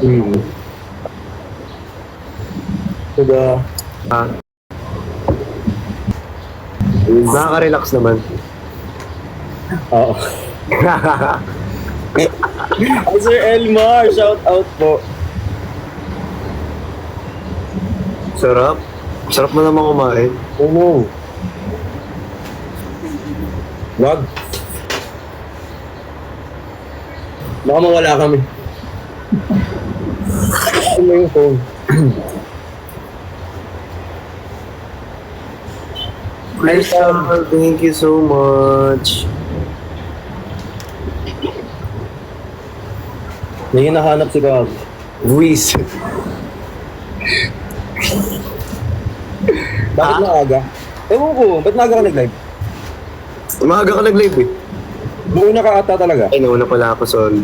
Hmm. Diba? Ah. Nakaka-relax naman. Oo. Sir Elmar, shout out po. Sarap. Sarap mo naman kumain. Oo. Wag. Baka mawala kami. Ano yung phone? Crystal, thank you so much. May hinahanap si Kag. Luis. Bakit maaga? Ewan ko, ba't maaga ka nag-live? Umaga ka nag-live eh. Buuna ka ata talaga. Ay, nauna pala ako, sorry.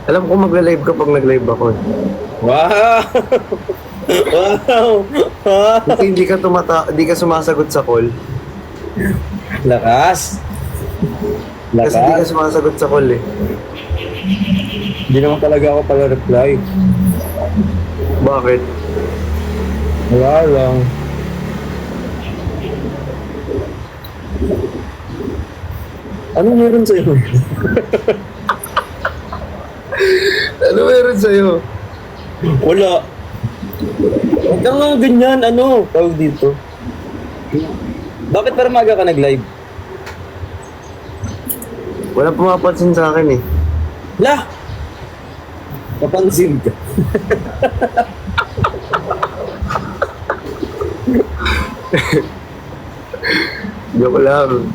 Alam ko magla-live ka pag nag-live ako. Wow! Wow! Kasi hindi ka sumasagot sa call. Lakas! Kasi hindi ka Lakas! sumasagot sa call eh. Hindi naman talaga ako pala reply. Bakit? Wala lang. Anong meron sa'yo? Ano meron sa'yo? Wala. Huwag kang nga ganyan, ano? Tawag dito. Bakit para maga ka nag-live? Walang pumapansin sa akin eh. La! Napansin ka. Joke lang.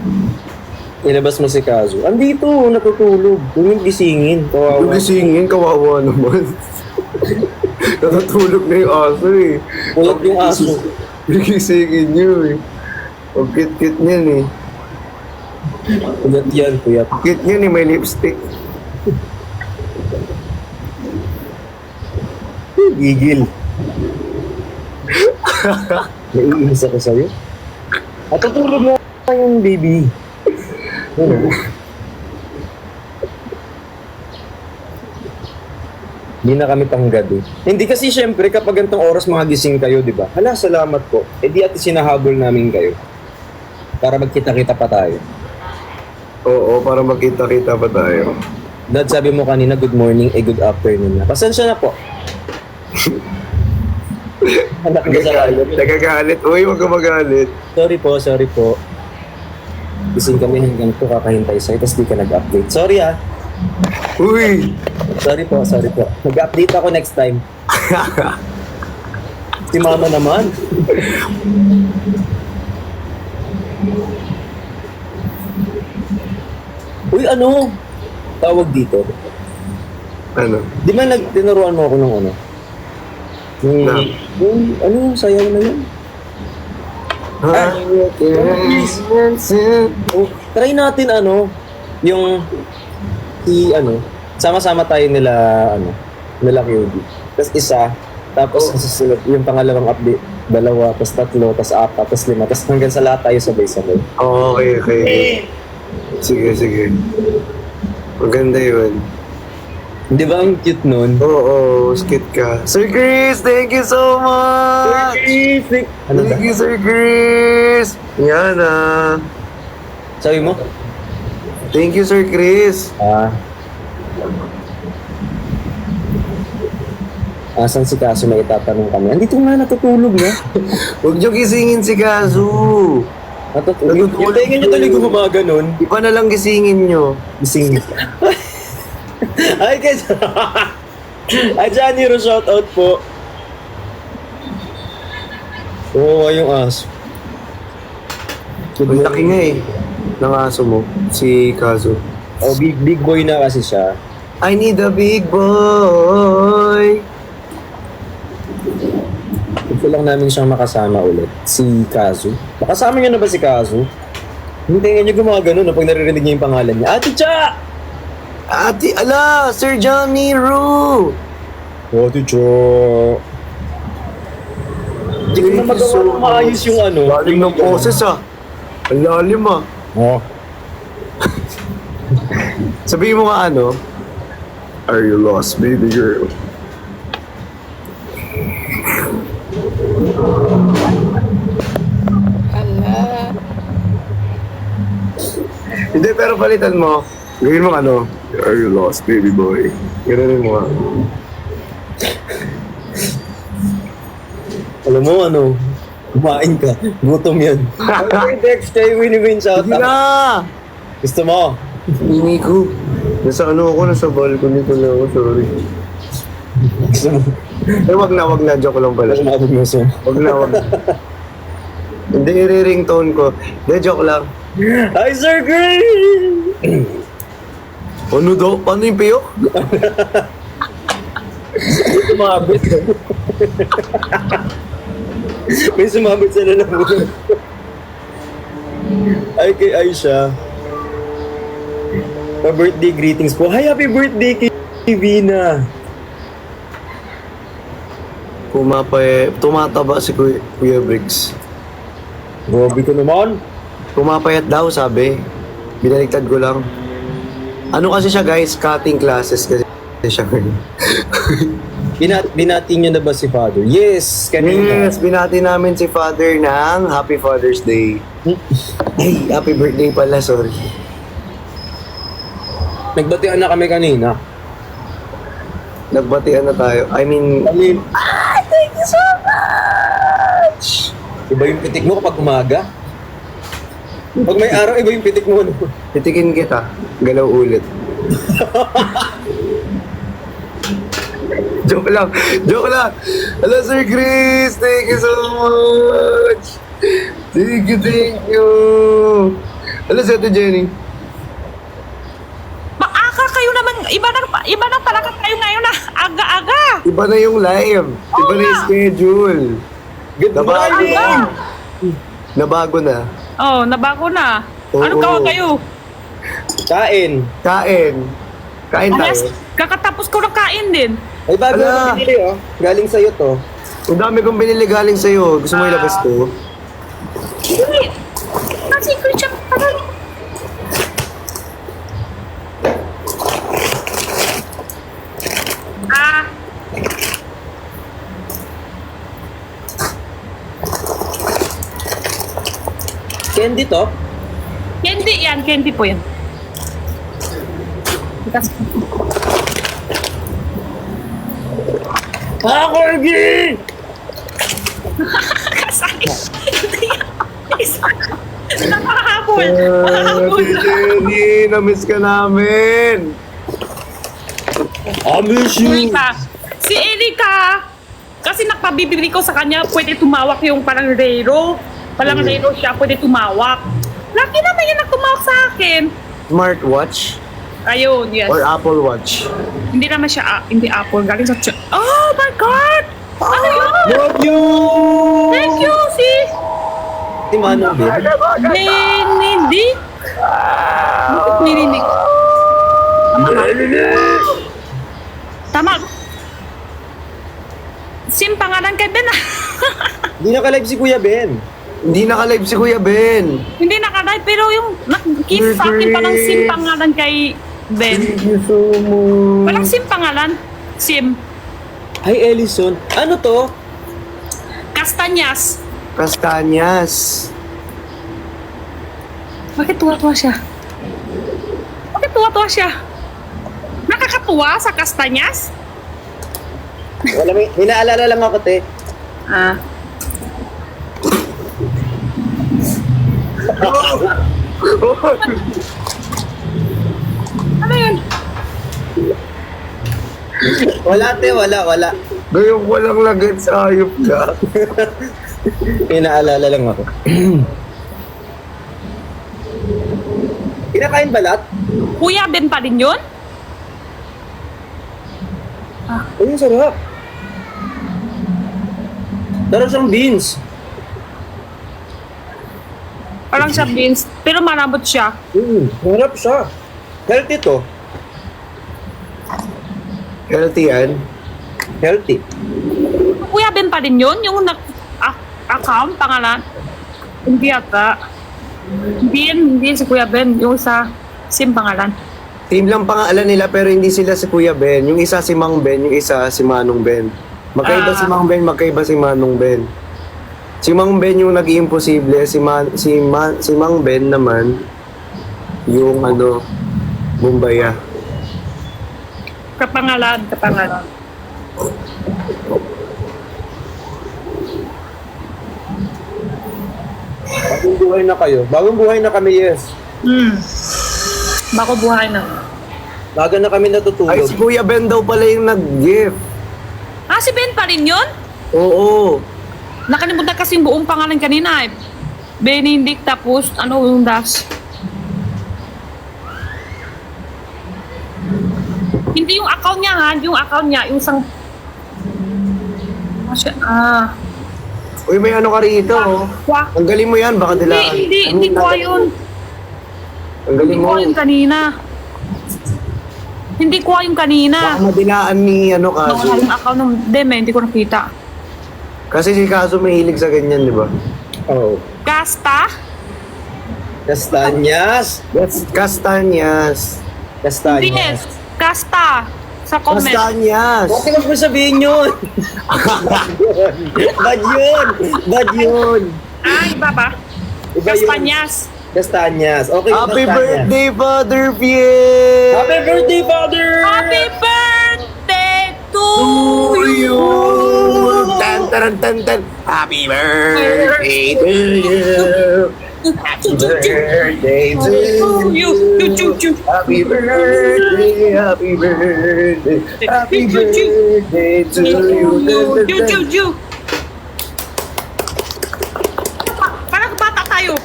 Ilabas mo si Kazu. Andito, natutulog. Huwag gisingin. Kawawa. Yung gisingin, kawawa naman. Natutulog na yung aso eh. Ulat yung aso. Gisingin nyo eh. Ang cute-cute niyan eh. Ulat yan, kuya. Cute niyan eh, may lipstick. Gigil. Naiinis ako sa'yo. At tutulog mo yung baby. Ano? Hindi na kami tanggad eh. Hindi kasi syempre kapag gantong oras mga gising kayo, di ba? Hala, salamat po. Eh di ati sinahabol namin kayo. Para magkita-kita pa tayo. Oo, para magkita-kita pa tayo. Dad, sabi mo kanina, good morning, good afternoon na. Pasensya na po. Anak mo sa Nagagalit. Nagagalit. Uy, huwag ka magalit. Sorry po. Gising kami hanggang to kakahintay sa'yo, tapos di ka nag-update. Sorry ah. Uy! Sorry po. Mag-update ako next time. Si mama naman. Uy, ano? Tawag dito. Ano? Di ba tinuruan mo ako ng ano? Na? Ano yung sayaw na yun? Oh, try natin ano, yung sama-sama tayo nila QB. Tapos isa, tapos susunod yung pangalawang update, dalawa, tapos tatlo, tapos apat, tapos lima, tapos hanggang sa lahat tayo sabay-sabay. Okay. Sige. Maganda yun. Di ba ang cute nun? Oo, skit ka. Sir Chris, thank you so much! Ano ba? Thank you, Sir Chris! Yan ah. Sabi mo? Thank you, Sir Chris. Asan si Kaso na itatanong kami? Andito nga, natutulog na. Huwag niyo gisingin si Kazu. Natutulog. Yung tenga niyo tuloy gumaga nun. Iba na lang gisingin niyo. Gising. Ay, kaya... Ay, Janiro, shoutout po. Oo, yung aso. Ang laki nga eh. Ng aso mo, si Kazu. Oh, big boy na kasi siya. I need a big boy. Gusto lang namin siyang makasama ulit. Si Kazu. Makasama niyo na ba si Kazu? Hindi nga niya gumagano na pag naririnig niya yung pangalan niya. Ate Cha! Sir Johnny Roo! Ate Cha! Hindi ko na magawa ng maayos yung ano. Lalim ng poses ah. Ang lalim ah. Oh. Sabihin mo nga ano, are you lost, baby girl? Hala. Hindi, pero palitan mo. Gawin mo ano, are you lost, baby boy? Gano'n mo nga. Alam mo ano, kumain ka. Gutom yan. Okay, Dex, kayo win-win shout Sige out. na! Gusto mo? Hindi ko. Nasa ano ako, nasa balcony ko na ako, sorry. Gusto mo? Wag na, joke lang pala. Gusto mo ako gusto mo? Wag na. Hindi, i-ringtone ko. Hindi, joke lang. Hi, Sir Gray! Ano daw? Paano yung piyok? May sumabit. May sumabit sa lalamunan. Ay, kay Aisha. Pa-birthday greetings po. Hi, happy birthday kay Vina. Tumataba si Kuya Briggs. Grabe ko naman. Pumapayat daw, sabi. Binaligtad ko lang. Ano kasi siya, guys? Cutting classes kasi siya. Binati niyo na ba si Father? Yes, kanina. Yes, binati namin si Father ng Happy Father's Day. Ay, happy birthday pala, sorry. Nagbatian na kami kanina. Nagbatian na tayo. I mean, Thank you so much! Iba yung pitik mo kapag umaga. Pag may araw, iba yung pitik mo. No? titikin kita. Galaw ulit. Joke lang. Hello, Sir Chris. Thank you so much. Thank you. Hello, si Ate Jenny. Maaka kayo naman, iba nang palakat kayo ngayon na aga-aga. Iba na yung live. Iba na yung schedule. Good Nabago morning. na. Nabago na. Oh, nabago na. Oo. Anong kawa kayo? Kain. Kain Alas, tayo. kakatapos ko ng kain din. Ay, bago Ala. na binili, oh. Galing sa'yo to. Ang dami kong binili galing sa'yo. Gusto mo ilabas to? Hindi. Kasi ko siya parang... Ah, Candy to? candy yan. Candy po yan. Bukas. Ah, Corgi! Kasali. Nakahabol. Nakahabol. Ate Jenny, na-miss ka namin. I miss you! Erika. Si Erika, kasi nakpabibili ko sa kanya, pwede tumawak yung parang rero. Parang rero siya, pwede tumawak. Laki naman yun ang tumawak sa akin. Smartwatch Ayun, yes. or Apple Watch? Hindi naman siya, hindi Apple, galing sa Oh my God! Ano yun? Love you! Thank you, sis! Si Manong din. Benedict? Benedict. Tama. Sim, pangalan kay Ben ah. Hindi naka-live si Kuya Ben. Hindi naka-live si Kuya Ben. Hindi nakalive, pero yung keep sa akin parang Sim pangalan kay Ben. Thank you so much. Walang Sim pangalan. Sim. Hi, Ellison. Ano to? Castanyas. Kastanyas. Bakit tuwa-tuwa siya? Bakit tuwa-tuwa siya? Nakakatuwa sa Castanyas? Wala, may naalala lang ako, te. Ah. Ano yun? Wala, te. Wala. Ngayon ko lang lagay sa ayop ka. May naalala lang ako. Kinakain ba lahat? Kuya Ben pa rin yun? Ay, ang sarap. Sarap siyang beans. Parang siya beans, pero malambot siya. Sarap siya. Healthy to. Healthy yan. Healthy. Kuya Ben pa rin yun? Yung account, pangalan? Hindi ata. Hindi yan si Kuya Ben. Yung sa SIM pangalan. Team lang pangalan nila pero hindi sila si Kuya Ben. Yung isa si Mang Ben, yung isa si Manong Ben. Magkaiba si Mang Ben, magkaiba si Manong Ben. Si Mang Ben yung nag-iimposible, si Mang Ben naman yung Bumbaya. Kapangalan. Bagong buhay na kayo. Bagong buhay na kami, yes. Bako buhay na. Baga na kami Ay, natutulog. si Kuya Ben daw pala yung nag-gift. Ah, si Ben pa rin yun? Oo. Nakalimutan kasi yung buong pangalan kanina eh. Benedict tapos ano yung dash. Hindi yung account niya ha, yung account niya, yung isang... Uy, may ano ka rito, oh. Wah. Tanggalin mo yan, baka dilaan. Hindi ko yun. Tanggalin Hindi mo. ko yun kanina. Hindi ko yung kanina. Baka madilaan ni Nawala Kaso. yung account ng Deme, hindi ko nakita. Kasi si Kaso mahilig sa ganyan, di ba? Oh. Casta? Castanyas. That's Castanyas. Hindi, Castanyas. Casta. Sa comment. Castanyas. Bakit mo sabihin yun? Bad yun. Bad yun. Iba ba? Iba yun. Castanyas. Castanyas. Okay, Happy Castanyas. birthday, Father Pierre! Happy birthday, Father! Happy birthday to To you! you! Tan, taran, tan, tan. Happy birthday to you! Happy birthday to you! Happy birthday, happy birthday, happy birthday to you! Parang bata tayo.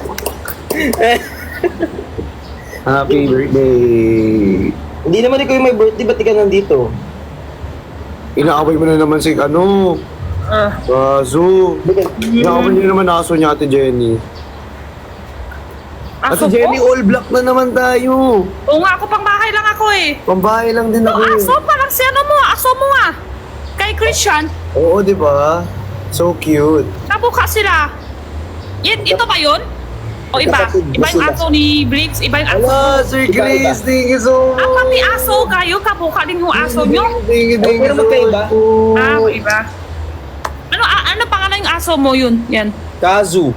Happy birthday! Hindi naman ikaw yung may birthday, ba't ka nandito? Inaaway mo na naman si Kaso. Inaaway niyo naman aso niya, Ate Jenny. Ate Aso Jenny, po? all black na naman tayo. Oo nga, ako pang bahay lang ako eh. Pambahay lang din No, ako. aso, parang si ano mo, aso mo nga. Kay Christian, Oo, di ba? So cute. nabuka sila. Ito ba yun? O iba? Iba yung aso ni Briggs, iba yung aso. Ala, Sir Iba, Chris, thank you so much. Pati aso kayo, kabuka din yung aso nyo. Thank you Pero so magkaiba? much po. Iba. Ano pangalan yung aso mo yun? Yan. Kazu.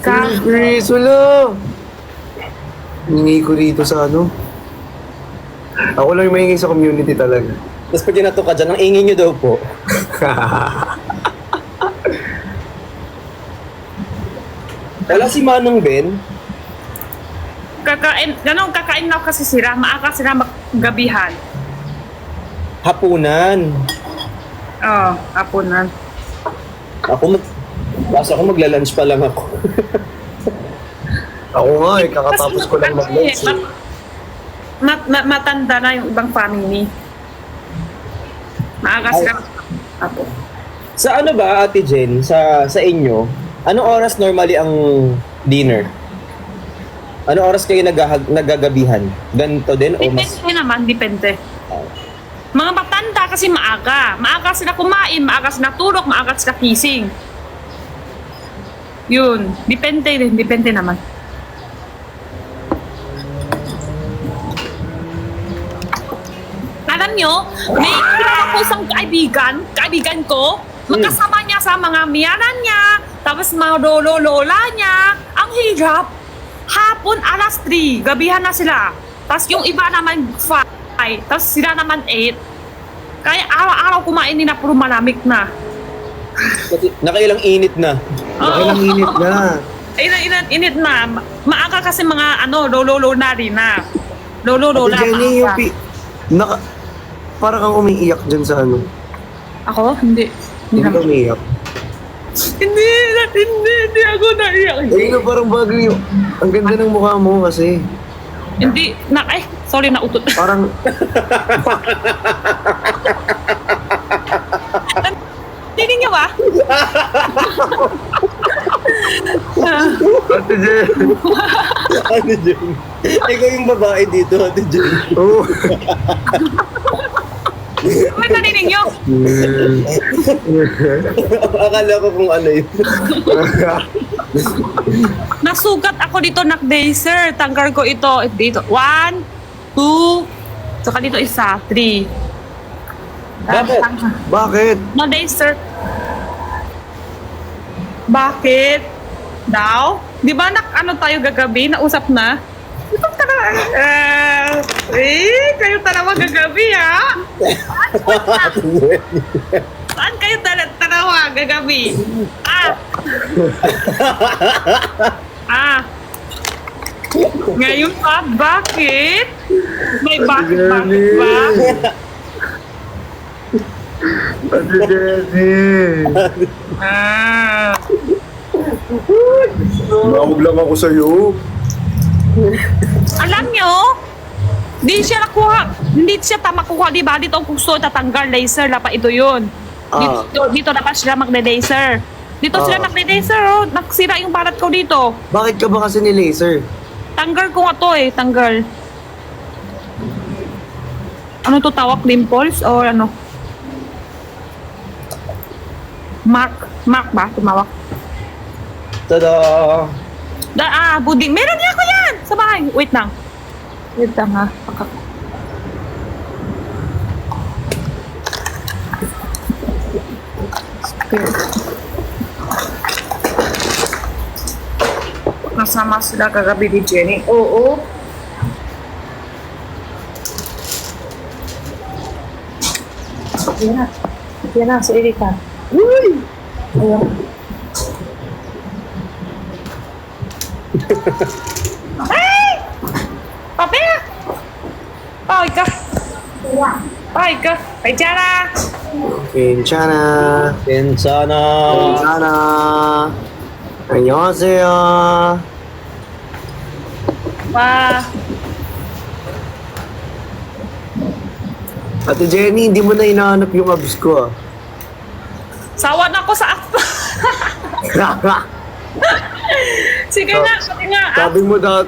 Sir Chris, wala. Hingi ko dito sa Ako lang yung mahingi sa community talaga. Tapos pag ginato ka dyan, ang ingin nyo daw po. Wala si Manong Ben. Kakain na kasi sila, maaga sila maggabihan. Hapunan. Oo, hapunan. Basta ako magla-lunch pa lang ako. Ako nga kakatapos ko lang mag-lunch. Matanda na yung ibang family. Maaga sila. Apo. Sa ano ba, Ate Jen, sa inyo, anong oras normally ang dinner? Anong oras kayo nagagabihan? Ganito din o mas... Depende naman, depende. Mga matanda kasi maaga. Maaga sila kumain, maaga sila tulog, maaga sila kising. Yun. Depende naman. Alam nyo, may kilala ko isang kaibigan ko, magkasama niya sa mga miyanan niya, tapos mga lolo-lola niya, ang hirap. Hapon, alas 3, gabihan na sila. Tapos yung iba naman 5, tapos sila naman 8. Kaya araw-araw kumain nila, puro malamig na. Nakailang init na. Nakailang init na. Init na. Maaga kasi mga lolo-lola rin na. Lolo-lola. Ate Jenny, yung maaga. parang kang umiiyak dyan sa Ako? Hindi. Hindi ka naman. umiiyak. Hindi ako naiyak. Ay, parang bagay yung... Ang ganda ng mukha mo kasi. Hindi, sorry, nautot. Parang... Tingin niyo ba? Ate Jen. Ate Jen. Ikaw yung babae dito, Ate Jen. Oo. May narinig niyo? Akala ko kung ano yun. Nasugat ako dito, Nakday, sir. Tanggal ko ito. Dito. 1, 2. Saka dito isa, 3. Bakit? Bakit? No day, sir. Bakit? Daw? Di ba ano tayo gagabi? Nausap na? Ito kayo talawa gagabi, ha? Saan kayo talawa gagabi? Ngayon pa? Bakit? May bakit ba? Ate Jenny. Tumawag lang ako sa'yo. Alam nyo, hindi siya makuha, di ba? Dito ang gusto tatanggal laser, dapat ito yun. Dito dapat sila magne-laser. Dito sila magne-laser, oh. Nagsira yung balat ko dito. Bakit ka ba kasi ni laser? Tanggal ko nga to eh, tanggal. Ano to tawag? Dimples? O ano? Mark ba? Tumawag. Tada! Buding. Meron niya ako yan! Sa bahay. Wait lang ha. Nasama sila kagabi ni Jenny. Oo. Yan na, si Erika. Uy! Ayun. Ay! Papel! Pawag ka! Pawag ka! Ay, Jana! Kenchana. Pensana! Kenchana. 안녕하세요. Ate Jenny, hindi mo na hinahanap yung abs ko, ah. Sawa na ako sa app. Sige nga, pati nga.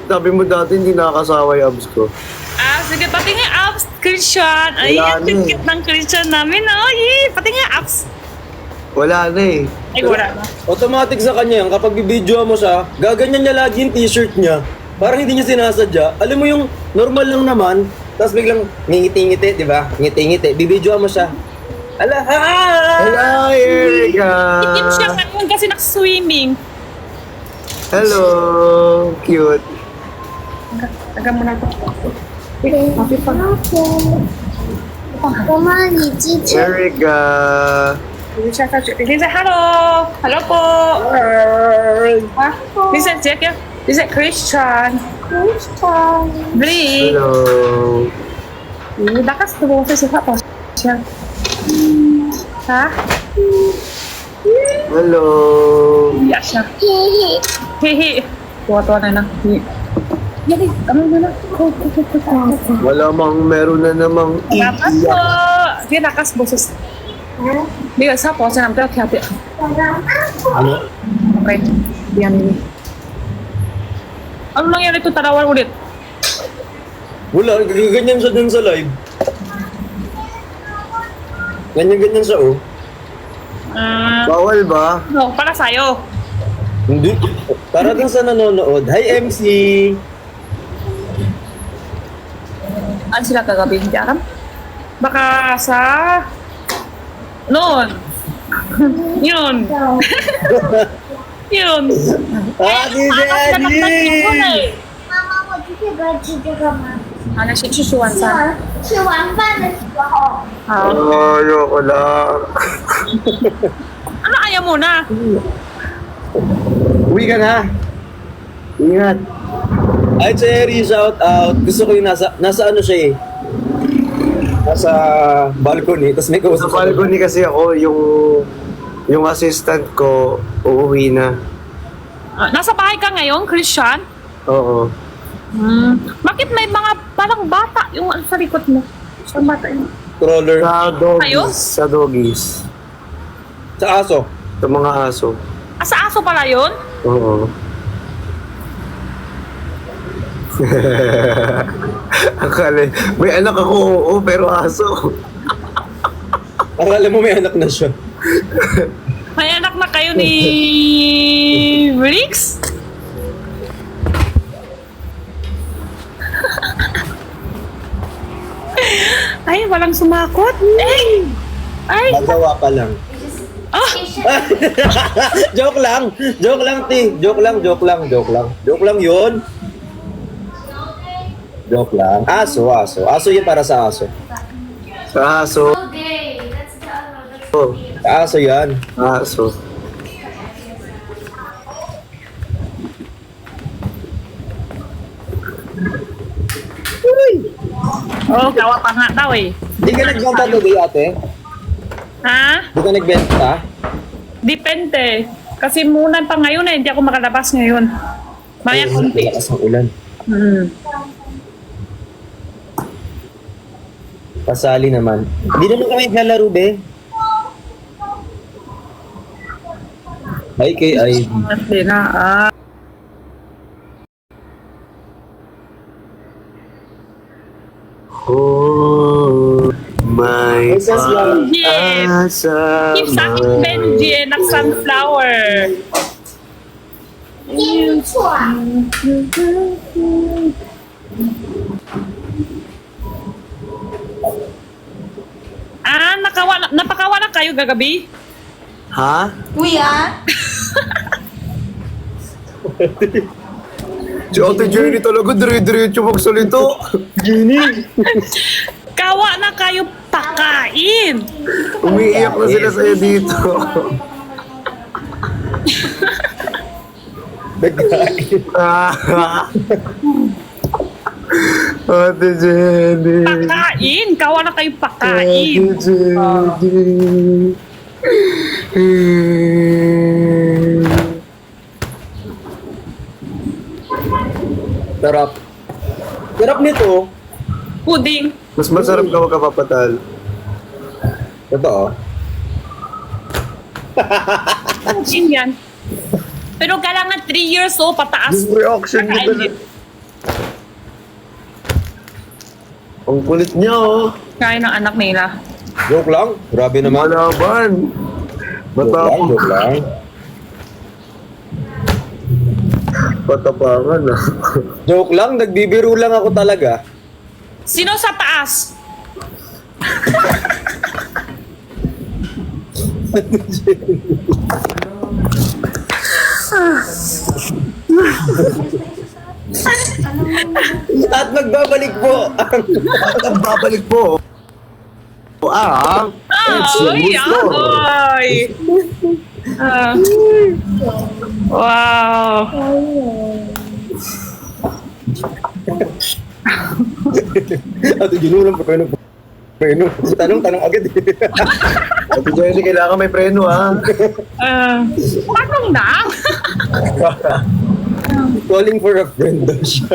sabi mo dati hindi nakakasawa yung abs ko. Sige, pati nga apps, Christian. Ay, Wala ang na eh. cute ng Christian namin. Ay, pati nga apps. Wala na eh. Ay, wala na. Automatic sa kanya yan, kapag bibidyoan mo siya, gaganyan niya lagi yung t-shirt niya. Parang hindi niya sinasadya. Alam mo yung normal lang naman, tapos biglang ngingiti-ngiti, di ba? Ngiti-ngiti. Bibidyoan mo siya. Ala, Hello, Erika. Itim siya ngayon kasi nag-swimming. Hello. Cute. Taga mo na ito. 妈妈，你今天 Erika. Lisa, hello! Hello po! Ha? Lisa, check ya. Lisa, Christian. Bri. Hello. Dakas tubo sa siya po. Siya. Ha? Hello. Iya siya. Hehe. Tuwa-tuwa na lang. Yari, ano na lang? Wala meron na namang Dakas po. iiyak. Dia dakas boses. Dia sa po sa nampel kaya. Ano? Okay. Diyan ini. Ano nangyari ito? Tarawan ulit. Wala, ganyan siya dun sa live. Ganyan-ganyan siya, oh. Bawal ba? No, para sa'yo. Hindi. Para dun sa nanonood. Hi, MC! Ano sila kagabi? Hindi alam? Baka sa... Noon. Yun. Yun. Ate Jenny! 妈妈，我今天不要吃这个吗？ Ano siya? Susuwan 吃 sa... 完饭的时候。 Ayoko lang. Ano ayaw mo na? Uwi ka na! Ingat. Hi, Cherry! Shout out! Gusto ko yung nasa ano siya eh. Nasa balcony, tapos may Sa kausap sa balcony kasi ako, yung assistant ko, uuwi na. Nasa bahay ka ngayon, Christian? Oo. Bakit may mga parang bata yung sa likod mo? Sa bata yun. stroller. Sa doggies. Ayun? Sa doggies. Sa aso. Sa mga aso. Sa aso pala yun? Oo. Akala, may anak ako, oo, pero aso. Akala mo may anak na siya. May anak na kayo ni... Briggs? Ay, walang sumakot. Ay. Magawa pa lang. Ah, Joke lang. Joke lang, Ti. Joke lang. Joke lang yun. Joke lang. Aso. Aso yun para sa aso. Sa aso. Okay, that's the other. Oh, Aso yan. aso. oh, gawa pa nga daw eh. Di ka nagbenta today, ate? Ha? Di ka nagbenta? Depende. Kasi munan pa ngayon eh, hindi ako makalabas ngayon. Maya konti. Malakas ang ulan. Pasali naman. Di naman kami naglalaro, be. Ay, kay Ivy. Hindi na. Oh, my Yes. pag-asa. Keep sa akin Benji eh, ng sunflower. 念错啊！ Napakawa na kayo gagabi? Ha? Si Ate Jenny talaga dire-diretso magsalita. Kawa na kayo pakain. Umiiyak na sila sa'yo dito. Ate Jenny. Pakain. Kawa na kayo pakain. Ate Jenny. Sarap. Sarap nito. Puding. Mas masarap ka magkapapatal. Totoo. Puding yan. Pero kailangan 3 years old pataas. Yung reaction mo Kakainin. Ang kulit niya, oh. Kain ng anak nila. Joke lang. Grabe naman. Malaban. Matapang. Joke lang. Patapangan, ah. Joke lang. Nagbibiro lang ako talaga. Sino sa taas? At magbabalik po. Ang babalik po. Ah, Ay, ay. Wow. Ate Juno lang preno. Tanong agad. Ate Jenny, kailangan may preno, ah. Tanong na. Calling for a friend daw siya.